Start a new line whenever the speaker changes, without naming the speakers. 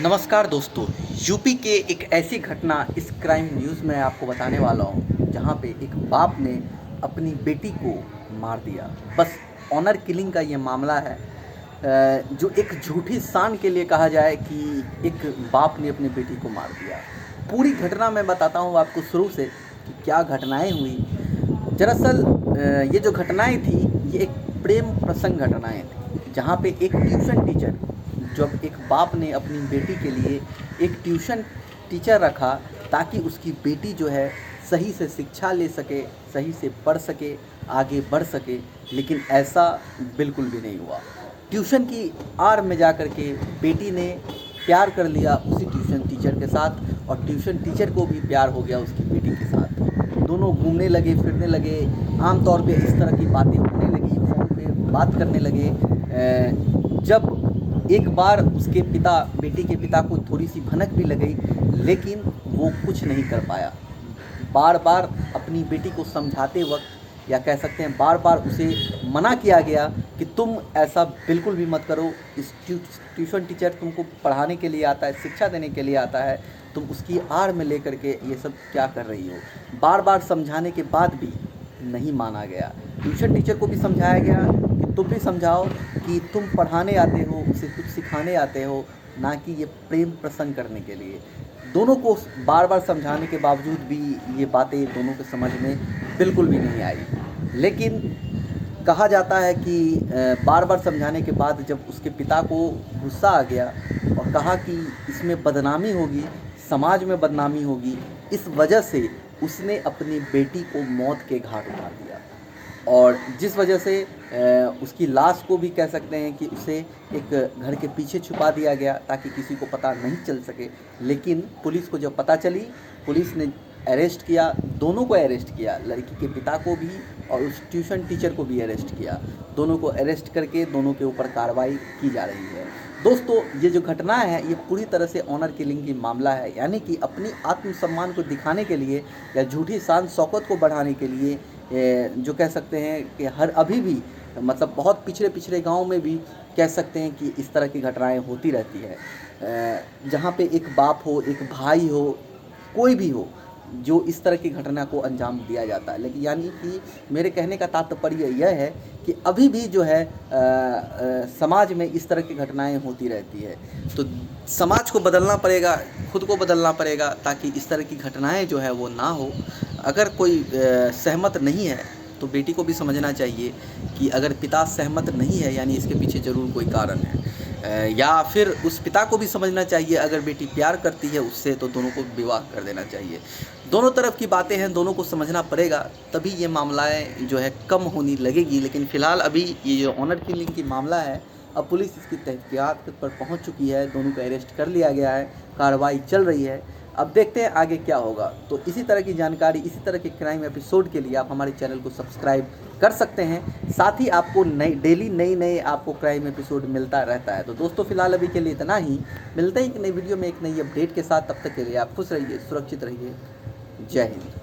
नमस्कार दोस्तों। यूपी के एक ऐसी घटना इस क्राइम न्यूज़ में आपको बताने वाला हूँ जहाँ पे एक बाप ने अपनी बेटी को मार दिया। बस ऑनर किलिंग का ये मामला है। जो एक झूठी शान के लिए कहा जाए कि एक बाप ने अपनी बेटी को मार दिया। पूरी घटना मैं बताता हूँ आपको शुरू से कि क्या घटनाएं हुई। दरअसल ये जो घटनाएं थी ये एक प्रेम प्रसंग घटनाएं थी जहाँ पे एक ट्यूशन टीचर, जब एक बाप ने अपनी बेटी के लिए एक ट्यूशन टीचर रखा ताकि उसकी बेटी जो है सही से शिक्षा ले सके, सही से पढ़ सके, आगे बढ़ सके, लेकिन ऐसा बिल्कुल भी नहीं हुआ। ट्यूशन की आड़ में जा कर के बेटी ने प्यार कर लिया उसी ट्यूशन टीचर के साथ और ट्यूशन टीचर को भी प्यार हो गया उसकी बेटी के साथ। दोनों घूमने लगे, फिरने लगे, आम तौर पे इस तरह की बातें होने लगी, फ़ोन पे बात करने लगे। जब एक बार उसके पिता, बेटी के पिता को थोड़ी सी भनक भी लग गई, लेकिन वो कुछ नहीं कर पाया। बार बार अपनी बेटी को समझाते वक्त, या कह सकते हैं बार बार उसे मना किया गया कि तुम ऐसा बिल्कुल भी मत करो। इस ट्यूशन टीचर तुमको पढ़ाने के लिए आता है, शिक्षा देने के लिए आता है, तुम उसकी आड़ में लेकर के ये सब क्या कर रही हो। बार बार समझाने के बाद भी नहीं माना गया। ट्यूशन टीचर को भी समझाया गया कि तुम भी समझाओ कि तुम पढ़ाने आते हो, उसे कुछ सिखाने आते हो, ना कि ये प्रेम प्रसंग करने के लिए। दोनों को बार बार समझाने के बावजूद भी ये बातें दोनों के समझ में बिल्कुल भी नहीं आई। लेकिन कहा जाता है कि बार बार समझाने के बाद जब उसके पिता को गुस्सा आ गया और कहा कि इसमें बदनामी होगी, समाज में बदनामी होगी, इस वजह से उसने अपनी बेटी को मौत के घाट उतार दिया। और जिस वजह से उसकी लाश को भी कह सकते हैं कि उसे एक घर के पीछे छुपा दिया गया ताकि किसी को पता नहीं चल सके। लेकिन पुलिस को जब पता चली, पुलिस ने अरेस्ट किया, दोनों को अरेस्ट किया, लड़की के पिता को भी और उस ट्यूशन टीचर को भी अरेस्ट किया। दोनों को अरेस्ट करके दोनों के ऊपर कार्रवाई की जा रही है। दोस्तों, ये जो घटना है ये पूरी तरह से ऑनर किलिंग की मामला है, यानी कि अपनी आत्मसम्मान को दिखाने के लिए या झूठी शान शौकत को बढ़ाने के लिए जो कह सकते हैं कि हर अभी भी मतलब बहुत पिछड़े पिछड़े गांव में भी कह सकते हैं कि इस तरह की घटनाएं होती रहती है। जहां पे एक बाप हो, एक भाई हो, कोई भी हो, जो इस तरह की घटना को अंजाम दिया जाता है। लेकिन यानी कि मेरे कहने का तात्पर्य यह है कि अभी भी जो है समाज में इस तरह की घटनाएं होती रहती है। तो समाज को बदलना पड़ेगा, खुद को बदलना पड़ेगा ताकि इस तरह की घटनाएं जो है वो ना हो। अगर कोई सहमत नहीं है तो बेटी को भी समझना चाहिए कि अगर पिता सहमत नहीं है यानी इसके पीछे ज़रूर कोई कारण है। या फिर उस पिता को भी समझना चाहिए अगर बेटी प्यार करती है उससे तो दोनों को विवाह कर देना चाहिए। दोनों तरफ की बातें हैं, दोनों को समझना पड़ेगा, तभी ये मामलाएं जो है कम होने लगेगी। लेकिन फ़िलहाल अभी ये जो ऑनर किलिंग की मामला है, अब पुलिस इसकी तहकीकात पर पहुंच चुकी है, दोनों को अरेस्ट कर लिया गया है, कार्रवाई चल रही है। अब देखते हैं आगे क्या होगा। तो इसी तरह की जानकारी, इसी तरह के क्राइम एपिसोड के लिए आप हमारे चैनल को सब्सक्राइब कर सकते हैं। साथ ही आपको डेली नए आपको क्राइम एपिसोड मिलता रहता है। तो दोस्तों, फिलहाल अभी के लिए इतना ही। मिलते हैं एक नई वीडियो में एक नई अपडेट के साथ। तब तक के लिए आप खुश रहिए, सुरक्षित रहिए। जय हिंद।